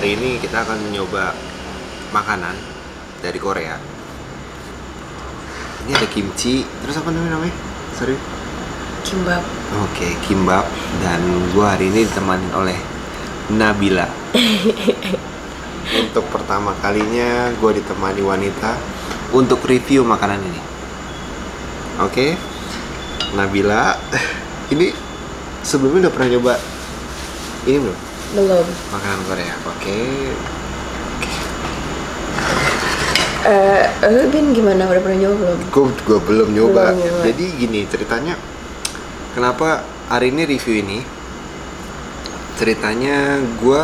hari ini kita akan mencoba makanan dari Korea. Ini ada kimchi, terus apa namanya? Sorry. Kimbap. Oke, kimbap. Dan gua hari ini ditemani oleh Nabila. Untuk pertama kalinya gua ditemani wanita untuk review makanan ini. Oke, Nabila. Ini sebelumnya udah pernah coba ini belum? Belum. Makanan Korea. Oke. Bin gimana? Udah pernah nyoba belum? Gue belum nyoba. Belum nyoba. Jadi gini ceritanya. Kenapa hari ini review ini? Ceritanya gue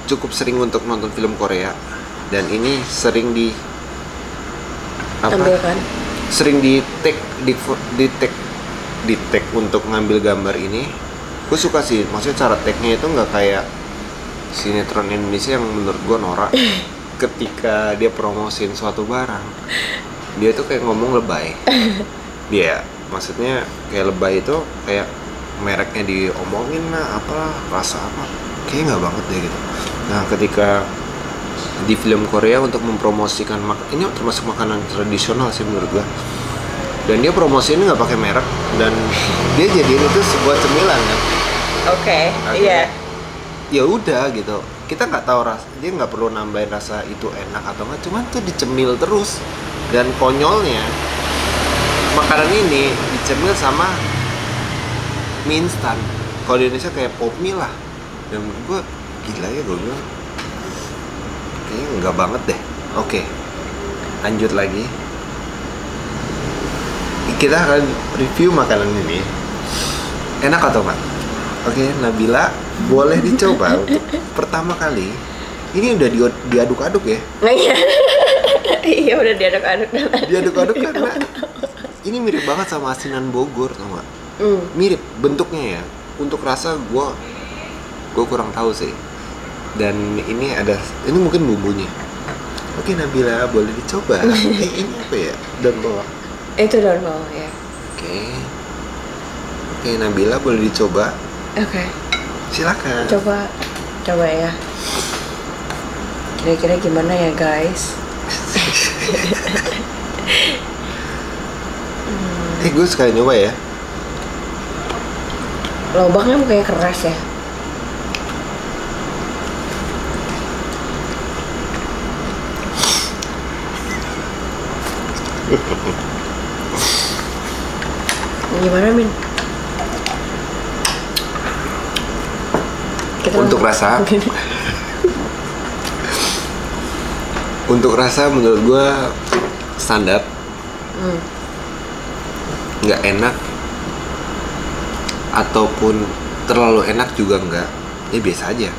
cukup sering untuk nonton film Korea dan ini sering Tampilkan. sering di tag untuk ngambil gambar ini. Gue suka sih, maksudnya cara tagnya itu nggak kayak sinetron Indonesia yang menurut gue norak. Ketika dia promosiin suatu barang, dia tuh kayak ngomong lebay. Dia maksudnya kayak lebay itu kayak mereknya diomongin lah, apalah, rasa apa, kayaknya nggak banget deh gitu. Nah ketika di film Korea untuk mempromosikan ini termasuk makanan tradisional sih menurut gue, dan dia promosiin nggak pakai merek dan dia jadiin itu sebuah cemilan kan. Oke. Akhirnya, Iya. ya udah gitu, kita nggak tahu rasa, dia nggak perlu nambahin rasa itu enak atau nggak, cuman tuh dicemil terus. Dan konyolnya makanan ini dicemil sama mie instan. Kalau di Indonesia kayak pop mie lah, dan gue gila ya, gue bilang kayaknya nggak banget deh. Oke, lanjut lagi, kita akan review makanan ini enak atau enggak. Oke, Nabila boleh dicoba untuk pertama kali. Ini udah diaduk-aduk ya? Nah, iya. Iya udah diaduk-aduk. Diaduk-aduk karena ini mirip banget sama asinan Bogor, tau nggak? Mirip bentuknya ya. Untuk rasa gue kurang tahu sih. Dan ini mungkin bumbunya. Oke, Nabila boleh dicoba. Ini apa ya? Daun bawang. Itu daun bawang ya. Oke, Nabila boleh dicoba. Oke. Silakan. Coba ya. Kira-kira gimana ya guys? Gue sekali nyoba ya. Lobaknya mukanya keras ya. Gimana Min? Untuk rasa Untuk rasa menurut gue standar. Nggak enak ataupun terlalu enak juga nggak, ya biasa aja.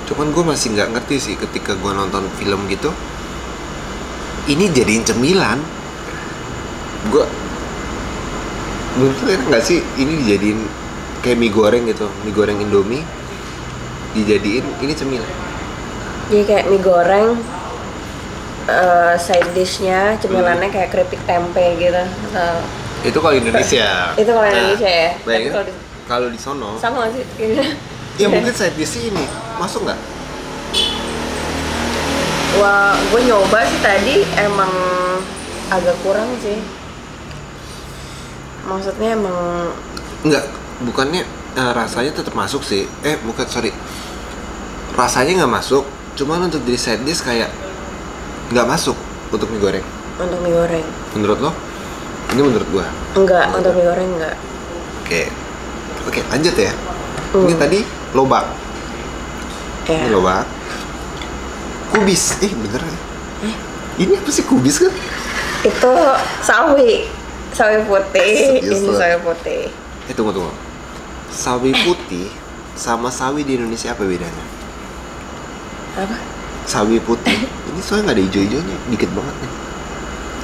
Cuman gue masih nggak ngerti sih ketika gue nonton film gitu, ini jadiin cemilan. Gue menurut lu enak nggak sih ini dijadiin kayak mie goreng gitu, mie goreng Indomie dijadiin ini cemilan. Jadi kayak mie goreng, side dishnya cemilannya kayak keripik tempe gitu. Itu kalau Indonesia. Itu kalau Indonesia ya. Bayangin, Tapi kalau di sono sama nggak sih? ya mungkin side dish ini masuk nggak? Wah, gue nyoba sih tadi emang agak kurang sih. Maksudnya emang Nggak, bukannya rasanya tetap masuk sih. Bukan, sorry, rasanya nggak masuk, cuman untuk jadi side dish kayak nggak masuk untuk mie goreng. untuk mie goreng. Menurut lo? Ini menurut gua Enggak, untuk mie goreng enggak. Oke, lanjut ya. Ini tadi lobak. Ya. Ini lobak. Kubis. Bener ya? Ini apa sih kubis kan? Itu sawi putih. Serius Ini lo? sawi putih. Tunggu. Sawi putih sama sawi di Indonesia apa bedanya? Apa? Sawi putih. Ini soalnya nggak ada hijau-hijaunya, dikit banget nih.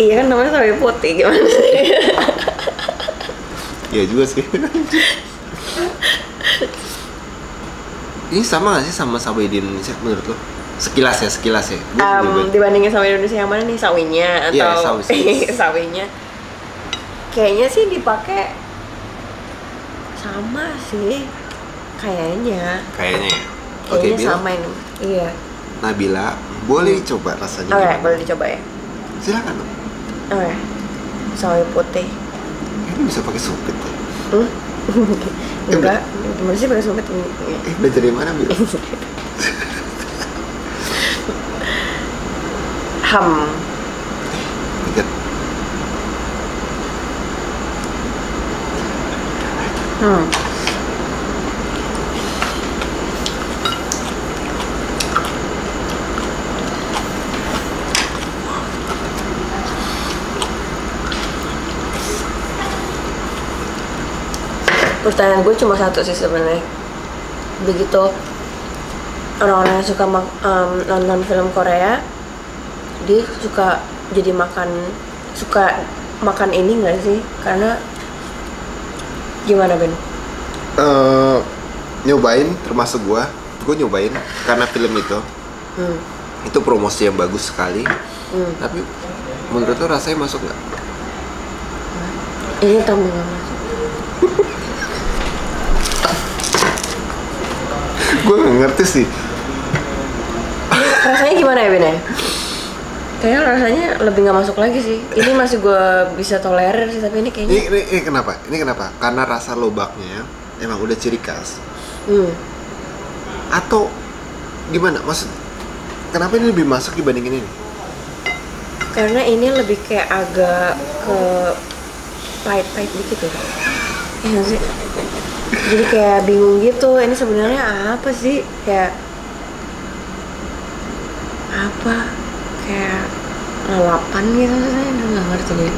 Iya kan namanya sawi putih, gimana sih? Iya juga sih. Ini sama nggak sih sama sawi di Indonesia menurut lo? Sekilas ya. Dibandingin sama Indonesia yang mana nih, sawinya atau Iya, sawi. sawinya? Kayaknya sih dipakai sama sih, kayaknya. Kayaknya ya. Kayaknya Bil. sama ini. Iya. Nabila, boleh dicoba rasanya Oke, gimana? boleh dicoba ya. Silakan dong. Oke. Sawi putih. Ini bisa pakai sumpit ya? Hmm? Enggak, gimana sih pakai sumpit? Belajar dari mana, Bil? Ham. Ingat. Hmm. Pertanyaan gue cuma satu sih sebenarnya. Begitu orang-orang yang suka nonton film Korea, dia suka makan ini nggak sih? Karena gimana Ben? Nyobain termasuk gue nyobain karena film itu promosi yang bagus sekali. Tapi menurut lo rasanya masuk nggak? Ini tambah nggak masuk. Gue nggak ngerti sih. Rasanya gimana ya Ben ya? Kayaknya rasanya lebih nggak masuk lagi sih. Ini masih gue bisa tolerir sih, tapi ini kayaknya. Ini kenapa? Ini kenapa? Karena rasa lobaknya emang udah ciri khas. Atau gimana? Maksud kenapa ini lebih masuk dibandingin ini? Karena ini lebih kayak agak ke pahit-pahit dikit ya. Iya nggak sih? Jadi kayak bingung gitu. Ini sebenarnya apa sih? Kayak apa? Kayak lalapan gitu, saya nggak ngerti deh.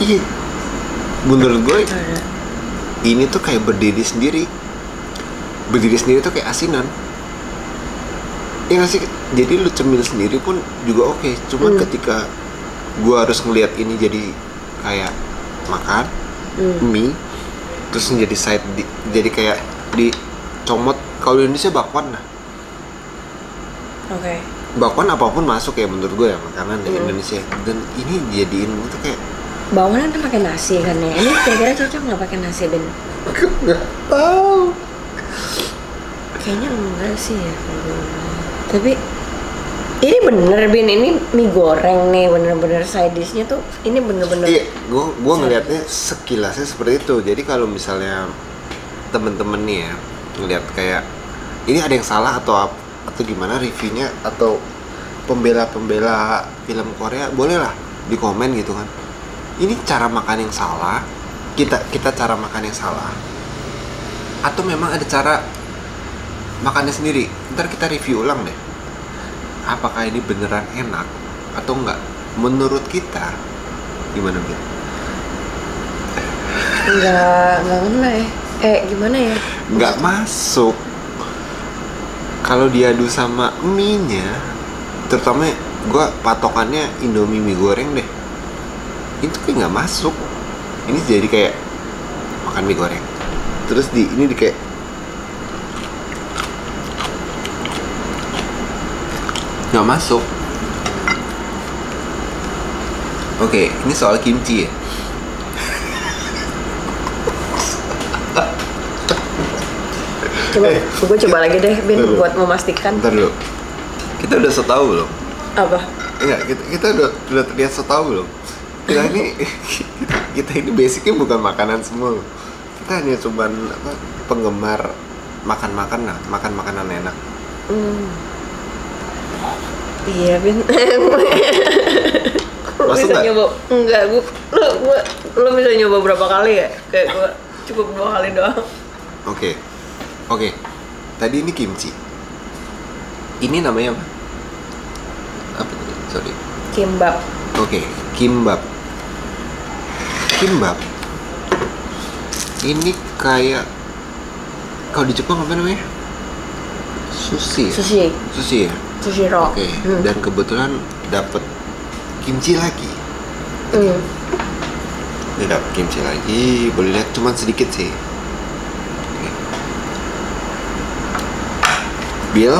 Iya. Menurut gue Ada. ini tuh kayak berdiri sendiri. Berdiri sendiri tuh kayak asinan. Iya nggak sih? Jadi lu cemil sendiri pun juga oke. Cuman ketika gue harus ngelihat ini jadi kayak makan mie, terus jadi jadi kayak dicomot. Kalau di Indonesia bakwan lah. Oke. Bakwan apapun masuk ya menurut gue ya makanan di Indonesia. Dan ini jadiin itu kayak Bawangnya kan pakai nasi kan ya. Ini kira-kira cocok nggak pakai nasi Ben? nggak tahu. Kayaknya enggak sih ya. Tapi ini bener Ben, ini mie goreng nih, bener-bener side dishnya tuh ini bener-bener. Iya, gue ngelihatnya sekilasnya seperti itu. Jadi kalau misalnya temen-temen nih ya ngelihat kayak ini ada yang salah atau gimana reviewnya atau pembela film Korea, bolehlah di komen gitu kan. Ini cara makan yang salah, kita cara makan yang salah, atau memang ada cara makannya sendiri. Ntar kita review ulang deh. Apakah ini beneran enak atau enggak? Menurut kita gimana Bil? Enggak ngena ya. Gimana ya? Nggak masuk. Kalau diadu sama mie-nya, terutama gue patokannya Indomie mie goreng deh, itu kayak nggak masuk. Ini jadi kayak makan mie goreng, terus ini di kayak nggak masuk. Oke, ini soal kimchi ya. Gue coba lagi deh Ben buat memastikan. Ntar dulu, kita udah so tau belum? Apa? Enggak, kita udah terlihat so tau belum? Kita ini basicnya bukan makanan semua. Kita hanya cuman penggemar makan makanan enak. Iya Ben. Lo Masuk bisa nggak? nyoba? Enggak, lo bisa nyoba berapa kali ya? Kayak gue cukup 2 kali doang. Oke. Tadi ini kimchi. Ini namanya apa? Apa tadi? Sorry. Kimbap. Oke, kimbap. Kimbap. Ini kayak kalau di Jepang apa namanya? Sushi. Sushi ya? Sushi roll. Oke. Dan kebetulan dapet kimchi lagi. Ini dapet kimchi lagi. Boleh lihat cuman sedikit sih. Oke. Bill,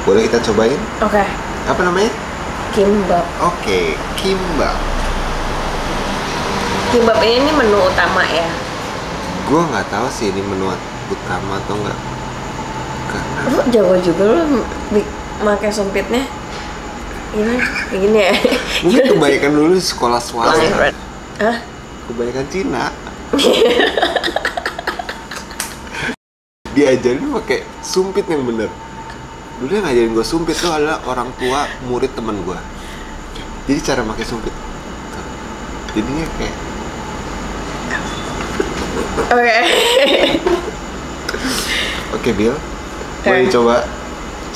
boleh kita cobain? Oke. Apa namanya? Kimbap. Oke, kimbap. Kimbap ini menu utama ya. Gue nggak tahu sih ini menu utama atau enggak. Karena Lo jago juga lo pakai sumpitnya gimana? Kayak gini ya? Mungkin kebanyakan dulu di sekolah swasta. Hah? Kebanyakan Cina. Diajarin pakai sumpit yang bener. Dulu yang ngajarin gue sumpit tuh adalah orang tua murid teman gue. Jadi cara pakai sumpit. Jadinya kayak Oke, Bill. Boleh dicoba?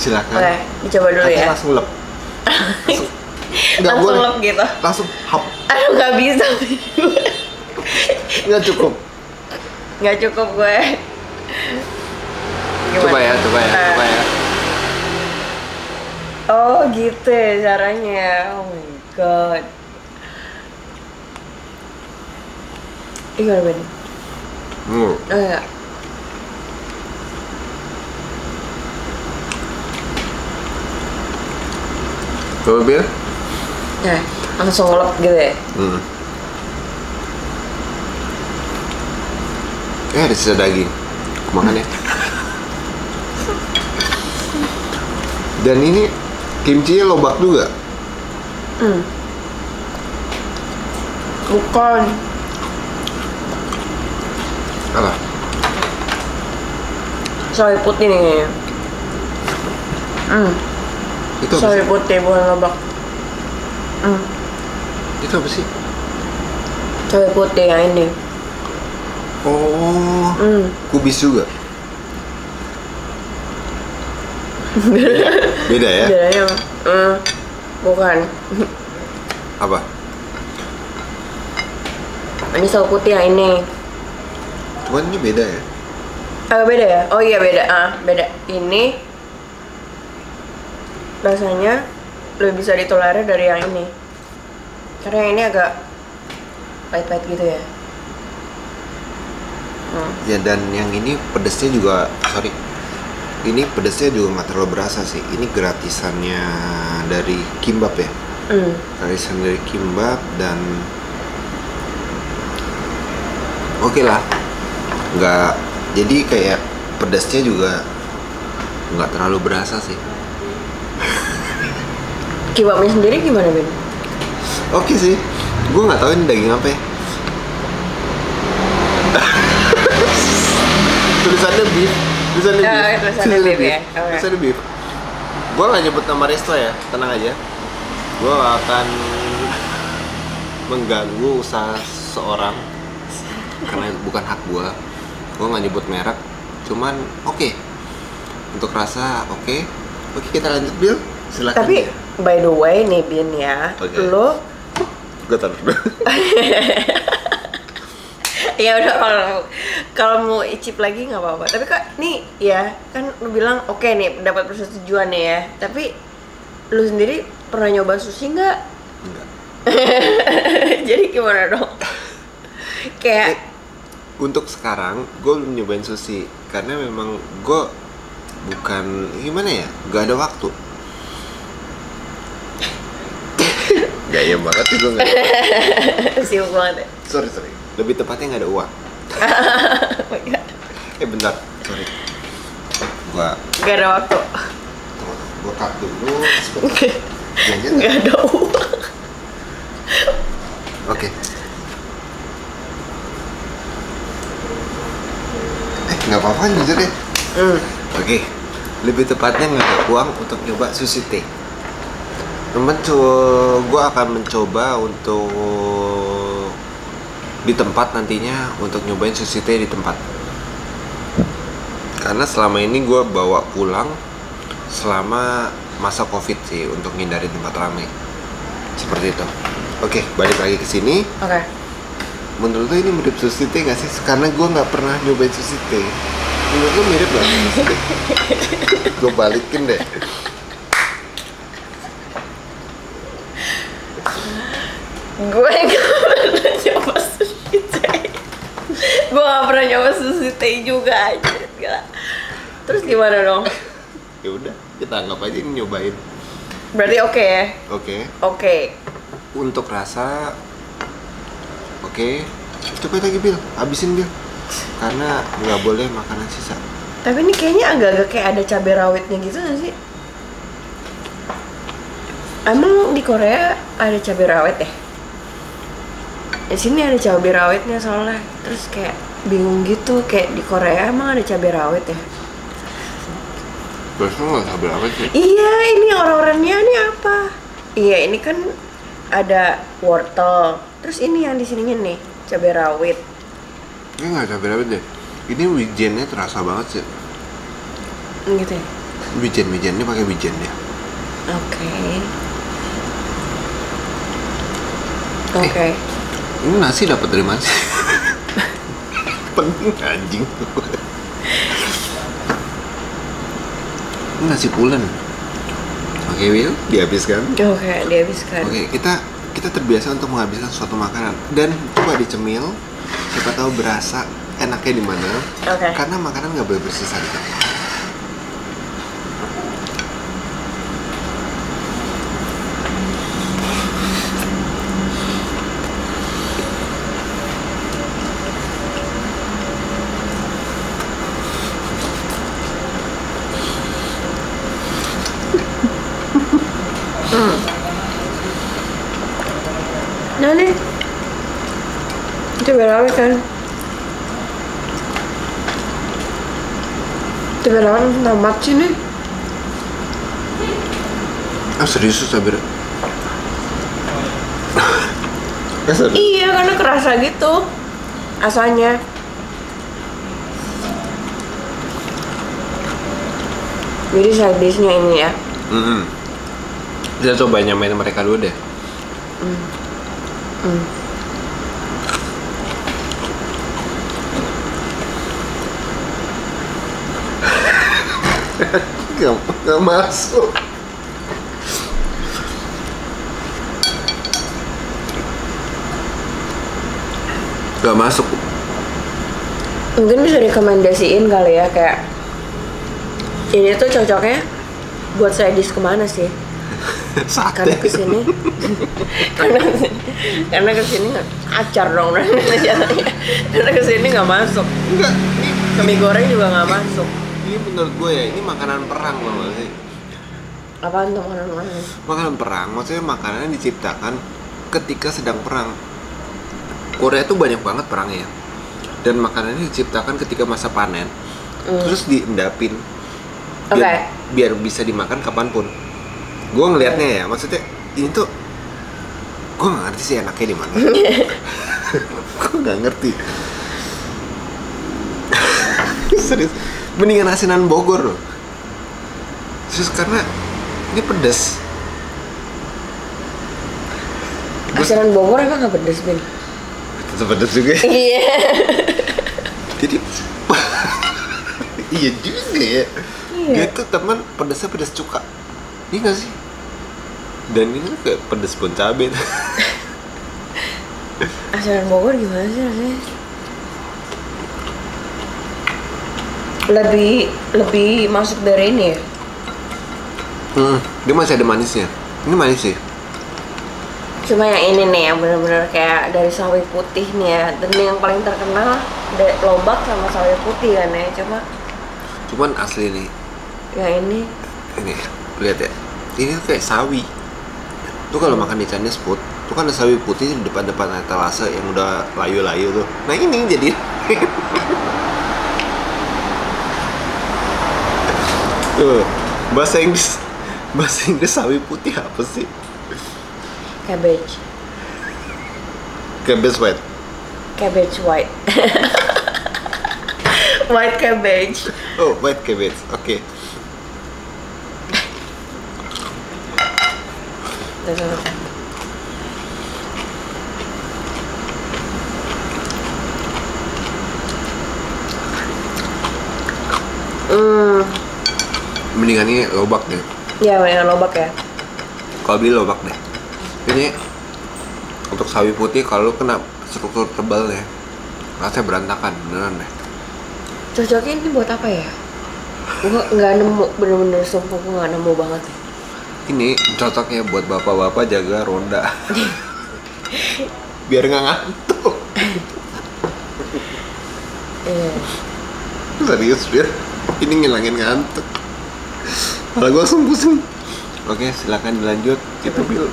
Silakan. Oke, dicoba dulu ya. Langsung lep. Nggak Langsung boleh. lep gitu. Langsung hap. Aduh, nggak bisa. Nggak cukup. Nggak cukup gue. Coba ya. Oh gitu ya caranya. Oh my god. Gimana Ben? Oh ya. Coba, Bill. Nah, langsung ngelep gitu ya. Ada sisa daging. Makan ya. Dan ini kimchinya lobak juga. Bukan. Apa? Sawi putih nih kayaknya. Itu apa Sawi sih? putih bukan lobak. Itu apa sih? Sawi putih yang ini. Oh, kubis juga. Beda ya? Bedanya bukan. Apa? Ini sawi putih yang ini. Cuman ini beda ya? Agak beda ya? Oh iya beda. Beda. Ini rasanya lebih bisa ditolerir dari yang ini. Karena yang ini agak pahit-pahit gitu ya. Ya, dan yang ini pedesnya juga, ini pedesnya juga nggak terlalu berasa sih. Ini gratisannya dari kimbap ya. Gratisan dari kimbap dan oke lah. Nggak, jadi kayak pedasnya juga nggak terlalu berasa sih. Kimbapnya sendiri gimana Ben? Oke sih, gue nggak tahu ini daging apa ya. Tulisannya beef, tulisannya beef ya. Tulisannya beef. Gue nggak nyebut nama resto ya, tenang aja. Gue akan mengganggu usaha seorang karena bukan hak gue. Gue nggak nyebut merek, cuman oke. Untuk rasa oke, kita lanjut Bill, silakan. Tapi ya. by the way nih Bin ya, lo gue taruh dulu. ya udah kalau mau icip lagi nggak apa-apa. Tapi kok nih ya kan lu bilang oke nih dapat persetujuan nih ya. Tapi lu sendiri pernah nyoba sushi nggak? Enggak. Jadi gimana dong? Kayak untuk sekarang gue belum nyobain sushi karena memang gue bukan gimana ya, gak ada waktu. Gaya banget sih gue nggak. sibuk banget ya? Sorry. Lebih tepatnya nggak ada uang. Oh my God. Bentar, sorry. Gua Gak ada waktu. Gua cut dulu sebentar. Gak ada uang. Oke. Nggak apa-apa, jujur deh. Oke. Lebih tepatnya nggak ada uang untuk nyoba sushi teh. Gue akan mencoba untuk di tempat nantinya untuk nyobain sushi teh di tempat. Karena selama ini gue bawa pulang selama masa covid sih untuk ngindari tempat ramai. Seperti itu. Oke, balik lagi ke sini. Oke. Menurut lo ini mirip sushi teh nggak sih? Karena gue nggak pernah nyobain sushi teh. Menurut lo mirip nggak sushi teh? Gue balikin deh. Gue gak pernah nyoba sushi teh. Gue gak pernah nyoba sushi teh juga aja. Gila. Terus gimana dong? Ya udah, kita anggap aja ini nyobain. Berarti oke ya? Oke. Untuk rasa oke. Coba lagi Bil, habisin Bil. Karena nggak boleh makanan sisa. Tapi ini kayaknya agak-agak kayak ada cabai rawitnya gitu gak sih? Emang di Korea ada cabai rawit ya? Di sini ada cabai rawitnya soalnya. Terus kayak bingung gitu, kayak di Korea emang ada cabai rawit ya? Terus nggak cabai rawit sih? Iya, ini orang-orangnya ini apa? Iya, ini kan ada wortel. Terus ini yang di sininya nih, cabai rawit. Ini nggak cabai rawit deh. Ini wijennya terasa banget sih. Gitu ya? Wijen ini pakai wijen ya. Oke. Ini nasi dapat dari mana sih? Penting anjing. Ini nasi pulen. Oke, Will, dihabiskan. Oke, dihabiskan. Oke, kita terbiasa untuk menghabiskan suatu makanan dan coba dicemil. Siapa tahu berasa enaknya di mana. Oke. Karena makanan nggak boleh bersisa di kantong. Nah nih, cabai rawit kan. Cabai rawit tamat sih nih. Ah, serius cabai rawit? Serius? Iya, karena kerasa gitu asalnya. Jadi side dish-nya ini ya. Kita coba nyamain mereka dulu deh. Gak masuk. Gak masuk. Mungkin bisa rekomendasiin kali ya, kayak ini tuh cocoknya buat side dish kemana sih? Sate. Karena kesini karena kesini nggak acar dong jatuhnya. Karena kesini nggak masuk. Enggak. Mie goreng juga nggak masuk. Ini menurut gue ya, ini makanan perang loh sih. Apaan tuh makanan? Makanan perang, maksudnya makanan yang diciptakan ketika sedang perang. Korea tuh banyak banget perangnya. Dan makanannya diciptakan ketika masa panen. Terus diendapin. Biar bisa dimakan kapanpun. Gue ngelihatnya ya, maksudnya ini tuh gue nggak ngerti sih enaknya di mana. Gue nggak ngerti. Serius, mendingan asinan Bogor loh. Terus karena ini pedas. Asinan Bogor emang nggak pedes, Ben? Tetap pedas juga. Iya. Jadi iya juga ya. Iya. Dia tuh teman pedasnya pedas cuka. Iya nggak sih? Dan ini tuh kayak pedas pun cabai. Asinan Bogor gimana sih rasanya? Lebih masuk dari ini ya? Dia masih ada manisnya. Ini manis sih. Cuma yang ini nih yang bener-bener kayak dari sawi putih nih ya. Dan yang paling terkenal lobak sama sawi putih kan ya. Cuman asli nih. Yang ini Lihat ya. Ini tuh kayak sawi. Tuh kalau makan di Chinese food, tuh kan ada sawi putih di depan-depan etalase yang udah layu-layu tuh. Nah ini jadi tuh, bahasa Inggris sawi putih apa sih? cabbage White. Cabbage white. White cabbage. Oh, white cabbage. Oke. Mendingan ini lobak deh. Ya, mendingan lobak ya. Kalau beli lobak deh. Ini untuk sawi putih kalau lu kena struktur tebal ya, rasanya berantakan beneran deh. Cocoknya ini buat apa ya? Gua nggak nemu, bener-bener sumpah gua nggak nemu banget. Ini cocoknya buat bapak-bapak jaga ronda. Biar nggak ngantuk. Serius, biar ini ngilangin ngantuk. Malah gue langsung pusing. Oke, silakan dilanjut. Itu Bil.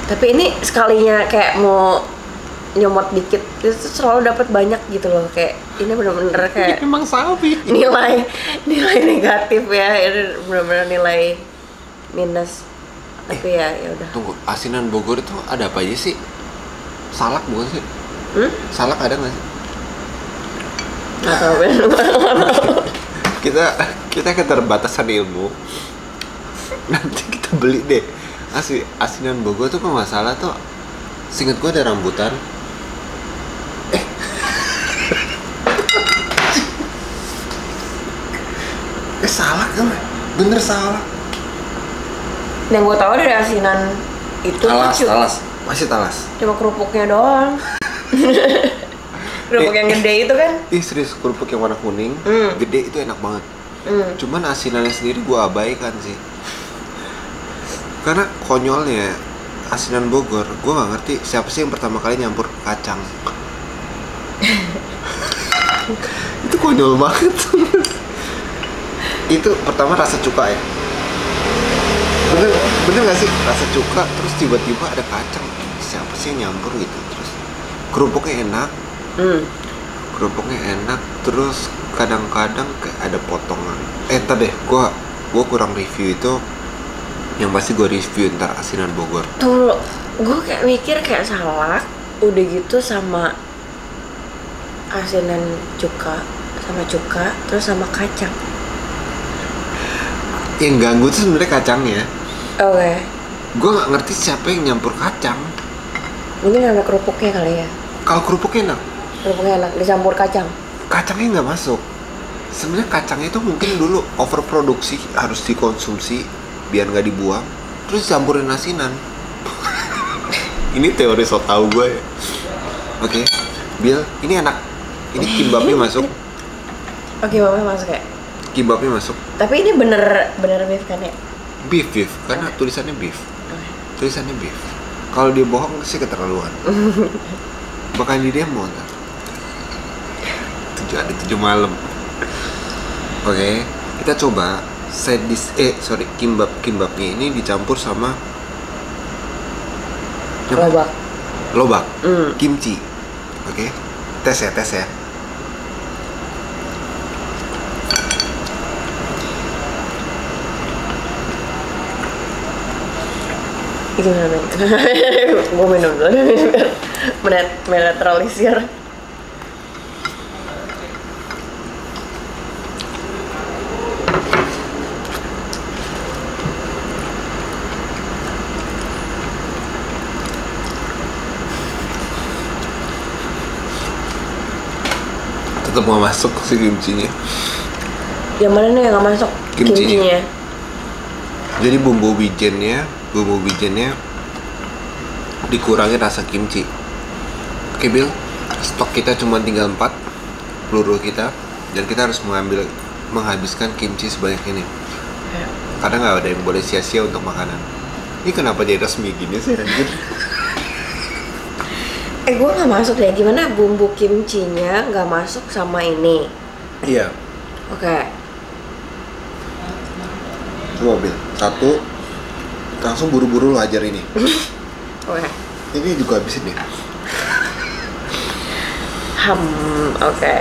Tapi ini sekalinya kayak mau nyomot dikit itu selalu dapat banyak gitu loh, kayak ini bener-bener kayak Emang sapi. nilai negatif ya, ini bener-bener nilai minus. Tapi ya udah. Tunggu, asinan Bogor itu ada apa aja sih? Salak bukan sih? Salak ada nggak sih? Nggak tahu Ben. Kita keterbatasan ilmu. Nanti kita beli deh. Asinan Bogor tuh kalau nggak salah tuh, seinget gue ada rambutan. Salak kan? Bener salak. Yang gue tahu dari asinan itu Talas. Masih talas. cuma kerupuknya doang. Kerupuk yang gede itu kan. Serius, kerupuk yang warna kuning, gede itu enak banget. Cuman asinannya sendiri gue abaikan sih. Karena konyolnya asinan Bogor, gue nggak ngerti siapa sih yang pertama kali nyampur kacang. Itu konyol banget. Itu pertama rasa cuka ya. Bener nggak sih, rasa cuka terus tiba-tiba ada kacang. Siapa sih yang nyampur gitu? Terus kerupuknya enak, terus kadang-kadang kayak ada potongan. Ntar deh, gue kurang review itu. Yang pasti gue review ntar asinan Bogor. Tuh, gue kayak mikir kayak salak, udah gitu sama asinan cuka, terus sama kacang. Yang ganggu tuh sebenarnya kacangnya. Oke. Gue nggak ngerti siapa yang nyampur kacang. Mungkin sama kerupuknya kali ya. Kalau kerupuknya enak, dicampur kacang. kacangnya nggak masuk. Sebenarnya kacangnya itu mungkin dulu overproduksi, harus dikonsumsi biar nggak dibuang, terus campurin asinan. Ini teori so tau gue ya. Oke, Bill, ini enak. Ini kimbapnya masuk. Oke, kimbapnya masuk ya. Kimbapnya masuk. Tapi ini bener beef kan ya? Beef, karena tulisannya beef. Tulisannya beef. Kalau dia bohong sih keterlaluan. Bahkan di demo ntar. 7 malam. Oke, kita coba side dish. Kimbapnya ini dicampur sama lobak. Kimchi. Oke. Tes ya. Gimana men? Gue minum dulu biar menetralisir. Tetap mau masuk si kimchinya. Yang mana nih yang nggak masuk? Kimchinya. Jadi bumbu wijennya dikurangi rasa kimchi. Oke Bill, stok kita cuma tinggal 4 peluru kita, dan kita harus menghabiskan kimchi sebanyak ini. Karena nggak ada yang boleh sia-sia untuk makanan. Ini kenapa jadi resmi gini sih anjir? Gue nggak masuk deh. Gimana bumbu kimchinya nggak masuk sama ini? Iya. Oke. Coba Bill, 1, langsung buru-buru lo ajar ini. Oke. Ini juga habisin deh. Oke.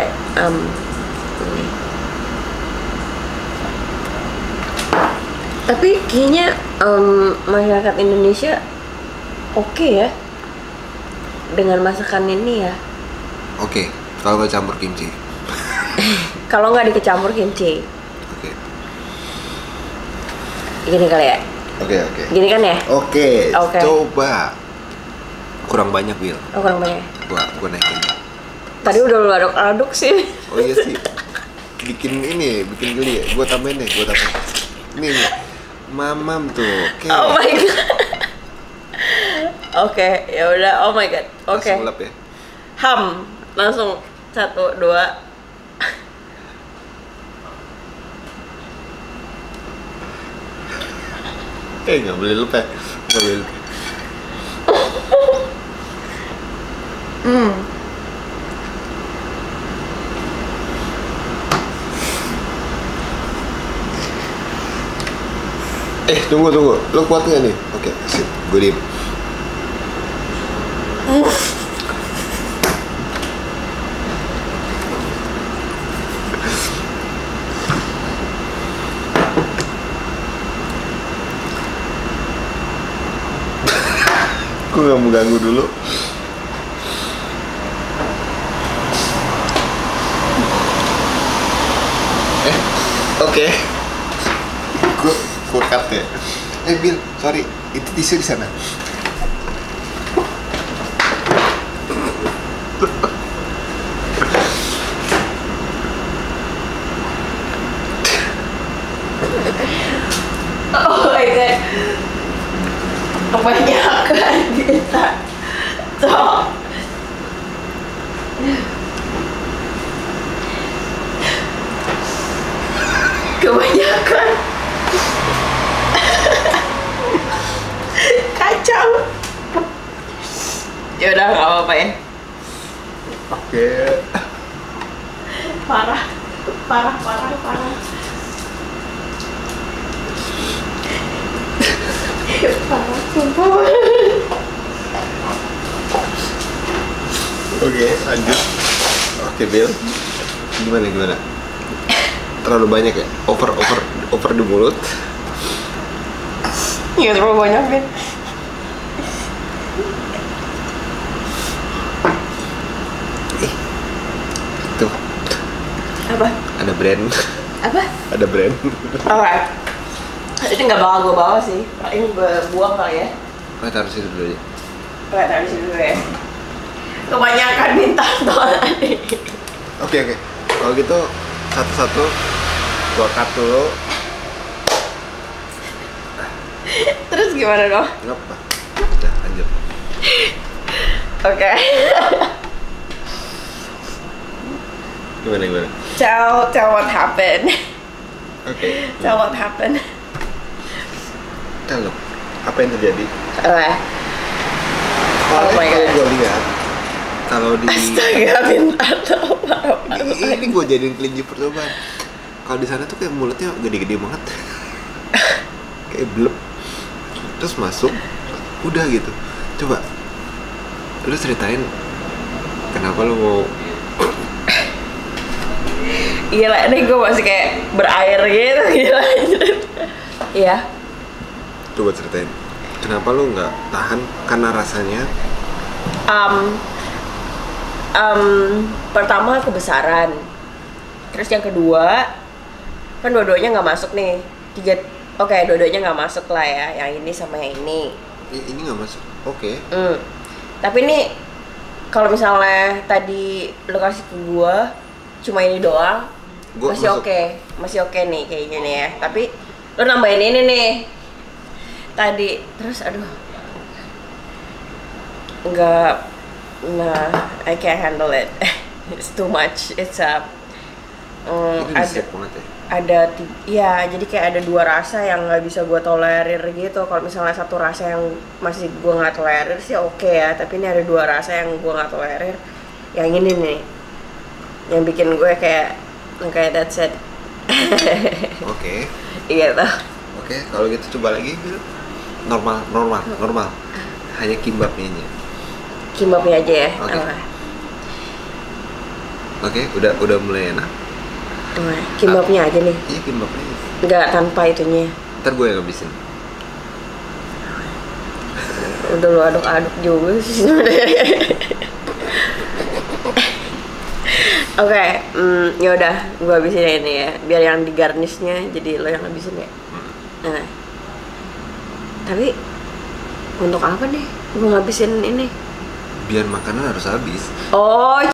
Tapi kayaknya masyarakat Indonesia oke ya dengan masakan ini ya. Oke, kalau nggak campur kimchi. Kalau nggak dikecampur kimchi. Oke. Gini kali ya. Oke. Gini kan ya? Oke. Oke. Coba. Kurang banyak, Bill. Oh, kurang banyak. Gua naikin. Tadi udah lu aduk-aduk sih. Oh iya sih. Bikin geli ya. Gua tambahin. Nih. Mamam tuh. Oke. Oh my god. Oke, ya udah. Oh my god. Oke. Langsung lap ya. Langsung 1, 2. Nggak boleh lupa. Tunggu. Lo kuat nggak nih? Oke, sip. Gue diem. Gue nggak mau ganggu dulu. Oke. Gue cut ya. Bill, sorry, itu tisu di sana. Oh my god. Kebanyakan kita. Cok. Kebanyakan. Kacau. Ya udah nggak apa-apa ya. Oke. Parah. Sumpah. Oke, lanjut. Oke, Bill. Gimana? Terlalu banyak ya? Over di mulut. Ya terlalu banyak, Ben. Tuh. Apa? Ada brand. Apa? Ada brand. Oke. Itu nggak bakal gue bawa sih. Ini gue buang kali ya. Taruh situ dulu aja. Taruh di sini dulu ya. Kebanyakan bintang tolong. Oke. Kalau gitu satu-satu gua cut dulu. Terus gimana dong? Nggak apa. Udah, lanjut. Oke. Gimana? Tell what happened. Oke. Tell what happened. Tell lo, apa yang terjadi? Oh my god. Gue lihat kalau di Astaga, bintang ini gue jadiin kelinci percobaan. Kalau di sana tuh kayak mulutnya gede-gede banget, kayak blep, terus masuk, udah gitu. Coba, lu ceritain kenapa lu mau? Gila, ini gue masih kayak berair gitu, gila. Iya. Coba ceritain, kenapa lu nggak tahan karena rasanya? Pertama kebesaran, terus yang kedua kan dua-duanya nggak masuk nih. Dua-duanya nggak masuk lah ya, yang ini sama yang ini. Ini nggak masuk, oke. Tapi ini kalau misalnya tadi lo kasih ke gua cuma ini doang, masih oke nih kayak gini ya. Tapi lo nambahin ini nih tadi, terus aduh nggak, nah I can't handle it. It's too much. It's Ini bisa banget ya. jadi kayak ada dua rasa yang nggak bisa gue tolerir gitu. Kalau misalnya satu rasa yang masih gue nggak tolerir sih oke ya, tapi ini ada dua rasa yang gue nggak tolerir. Yang ini nih yang bikin gue kayak that's it. Oke. Iya tuh. Oke, kalau gitu coba lagi, Bil. Normal. Hanya kimbabnya. Kimbabnya aja ya. Oke, udah mulai enak. Kimbabnya aja nih. Iya, kimbabnya. Nggak tanpa itunya. Ntar gue yang ngabisin. Udah lu aduk-aduk juga sih. Oke, ya udah, gue habisin ini ya, biar yang di garnishnya jadi lo yang habisin ya. Nah, tapi untuk apa nih gue ngabisin ini? Biar makanan harus habis. Oh.